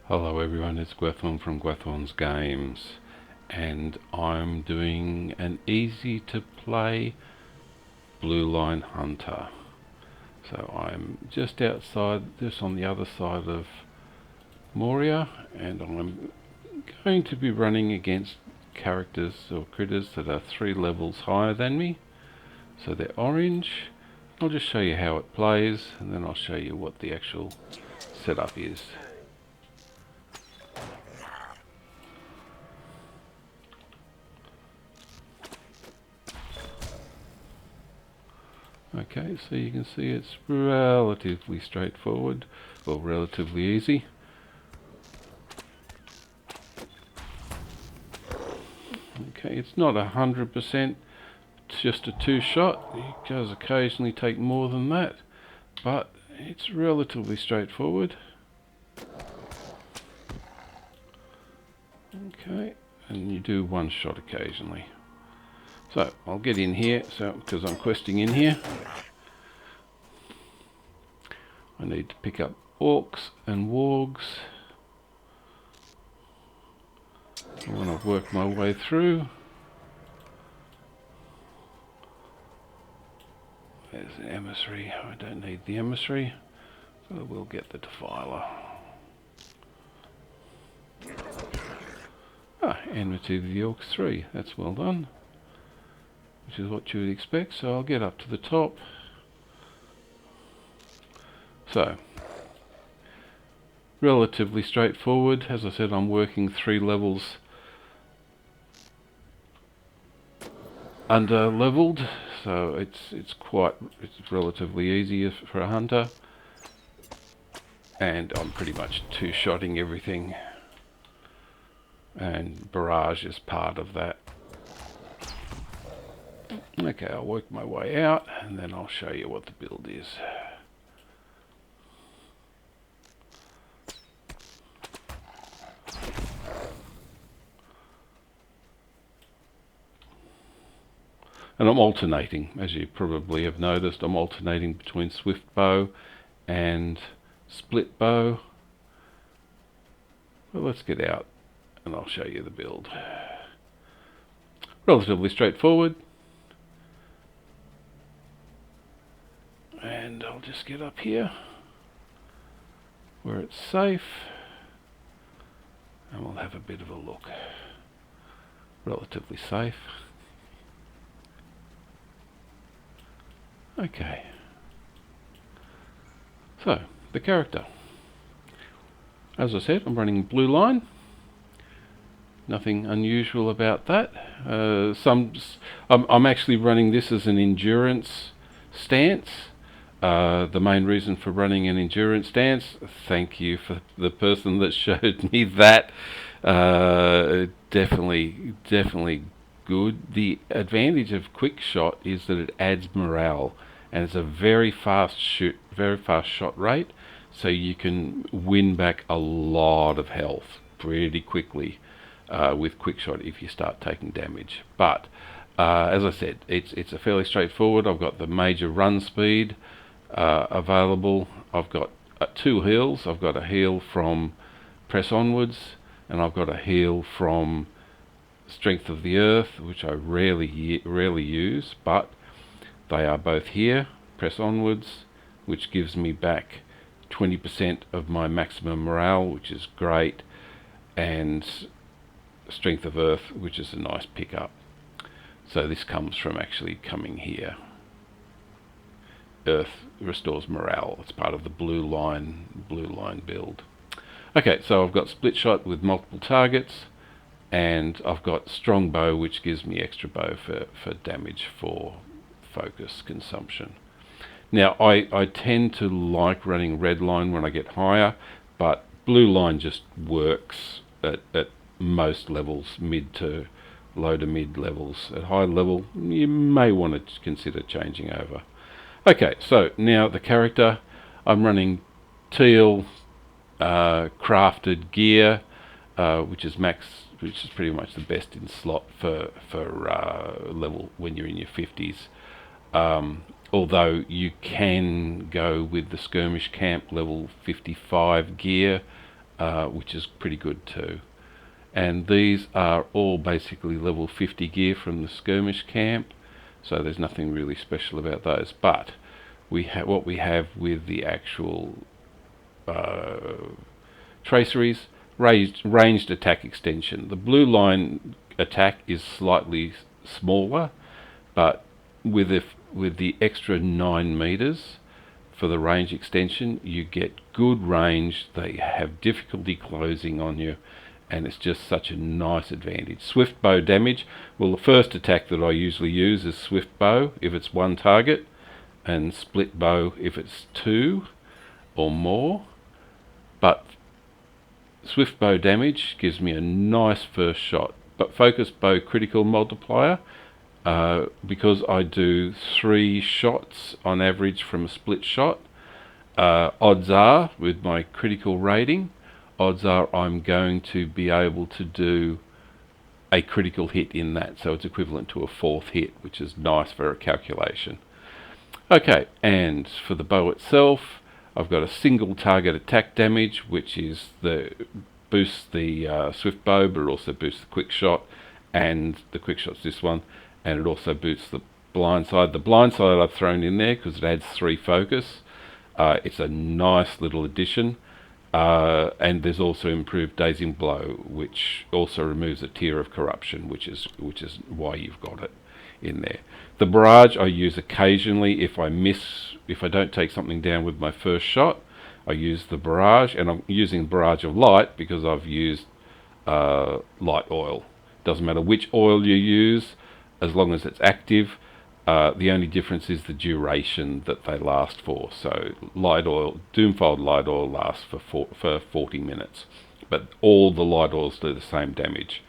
Hello everyone, it's Gwethorn from Gwethorn's Games, and I'm doing an easy to play Blueline Hunter. So I'm just outside, just on the other side of Moria, and I'm going to be running against characters or critters that are 3 levels higher than me. So they're orange. I'll just show you how it plays, and then I'll show you what the actual setup is. Okay, so you can see it's relatively straightforward, well, relatively easy. Okay, it's not 100%, it's just a 2-shot. It does occasionally take more than that, but it's relatively straightforward. Okay, and you do 1 shot occasionally. So I'll get in here, because I'm questing in here. I need to pick up orcs and wargs. I want to work my way through. There's an emissary. I don't need the emissary, so we'll get the defiler. Enmity of the Orcs 3. That's well done. Which is what you would expect, so I'll get up to the top. So, relatively straightforward. As I said, I'm working 3 levels under leveled, so it's relatively easy for a hunter, and I'm pretty much 2-shotting everything, and barrage is part of that. Okay, I'll work my way out, and then I'll show you what the build is. And I'm alternating, as you probably have noticed, I'm alternating between swift bow and split bow. Well, let's get out and I'll show you the build. Relatively straightforward. And I'll just get up here where it's safe, and we'll have a bit of a look. Relatively safe. Okay. So, the character. As I said, I'm running Blueline. Nothing unusual about that. I'm actually running this as an endurance stance. The main reason for running an endurance stance, thank you for the person that showed me that. Definitely good. The advantage of quickshot is that it adds morale, and it's a very fast shot rate, so you can win back a lot of health pretty quickly with quickshot if you start taking damage. But as I said, it's a fairly straightforward. I've got the major run speed available. I've got 2 heals. I've got a heal from Press Onwards, and I've got a heal from Strength of the Earth, which I rarely use, but they are both here. Press Onwards, which gives me back 20% of my maximum morale, which is great, and Strength of Earth, which is a nice pickup. So this comes from actually coming here. Earth restores morale. It's part of the Blueline build. Okay, so I've got split shot with multiple targets, and I've got strong bow, which gives me extra bow for damage for focus consumption. Now I tend to like running red line when I get higher, but Blueline just works at most levels, mid to low to mid levels. At high level you may want to consider changing over. Okay, so now the character. I'm running teal crafted gear, which is pretty much the best in slot for level when you're in your 50s. Although you can go with the skirmish camp level 55 gear, which is pretty good too. And these are all basically level 50 gear from the skirmish camp, so there's nothing really special about those. But what we have with the actual traceries, ranged attack extension. The Blueline attack is slightly smaller, but with the extra 9 meters for the range extension, you get good range. They have difficulty closing on you, and it's just such a nice advantage. Swift bow damage. Well, the first attack that I usually use is swift bow if it's one target, and split bow if it's 2 or more. But swift bow damage gives me a nice first shot. But focus bow critical multiplier, because I do 3 shots on average from a split shot, odds are, with my critical rating, odds are I'm going to be able to do a critical hit in that. So it's equivalent to a 4th hit, which is nice for a calculation. Okay, and for the bow itself, I've got a single target attack damage, which is boosts the swift bow, but it also boosts the quick shot, and the quick shot's this one, and it also boosts the blind side. The blind side I've thrown in there because it adds 3 focus. It's a nice little addition, and there's also improved dazing blow, which also removes a tier of corruption, which is why you've got it in there. The barrage I use occasionally if I don't take something down with my first shot. I use the barrage, and I'm using barrage of light because I've used light oil. Doesn't matter which oil you use, as long as it's active. The only difference is the duration that they last for. So light oil, Doomfold light oil lasts for 40 minutes, but all the light oils do the same damage,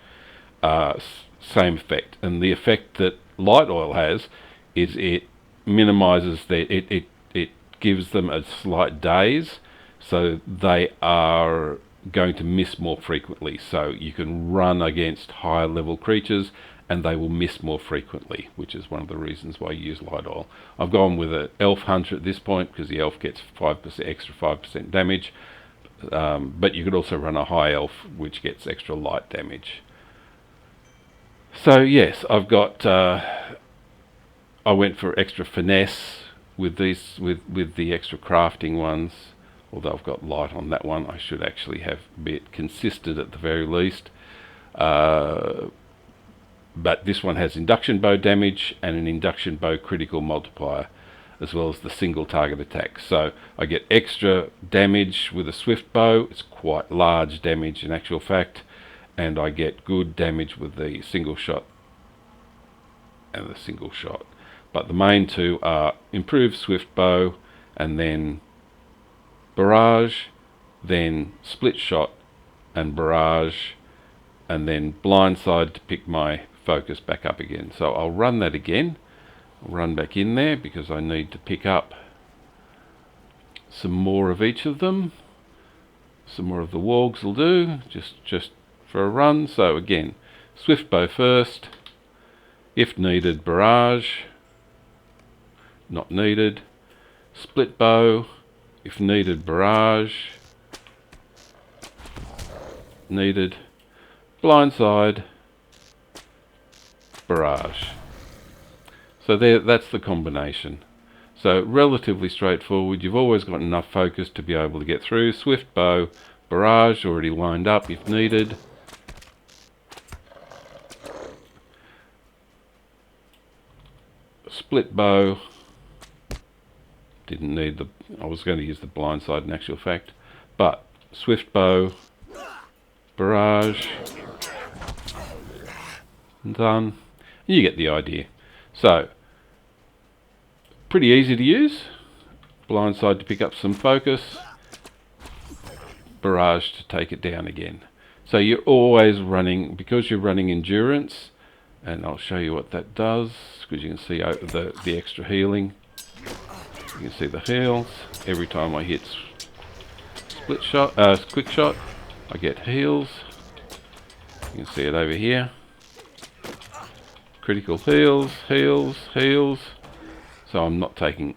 same effect. And the effect that light oil has is it minimizes it gives them a slight daze, so they are going to miss more frequently. So you can run against higher level creatures and they will miss more frequently, which is one of the reasons why you use light oil. I've gone with an elf hunter at this point because the elf gets 5% damage, but you could also run a high elf which gets extra light damage. So yes, I've got I went for extra finesse with these, with the extra crafting ones. Although I've got light on that one, I should actually have a bit consistent at the very least. But this one has induction bow damage and an induction bow critical multiplier, as well as the single target attack. So I get extra damage with a swift bow. It's quite large damage in actual fact, and I get good damage with the single shot and the single shot. But the main two are improved swift bow, and then barrage, then split shot and barrage, and then blindside to pick my focus back up again. So I'll run that again. I'll run back in there because I need to pick up some more of each of them. Some more of the wargs will do, just for a run. So again, swift bow first, if needed barrage, not needed, split bow, if needed barrage, needed, blindside, barrage. So that's the combination. So relatively straightforward. You've always got enough focus to be able to get through. Swift bow, barrage already lined up if needed. Split bow, didn't need I was going to use the blindside in actual fact, but swift bow, barrage, done. You get the idea. So pretty easy to use. Blindside to pick up some focus, barrage to take it down again. So you're always running, because you're running endurance, and I'll show you what that does, because you can see the extra healing. You can see the heals. Every time I hit split shot, quick shot, I get heals. You can see it over here. Critical heals, heals, heals. So I'm not taking,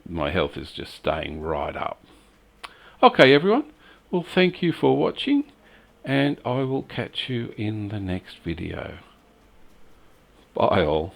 my health is just staying right up. Okay everyone, Well, thank you for watching, and I will catch you in the next video. Bye all.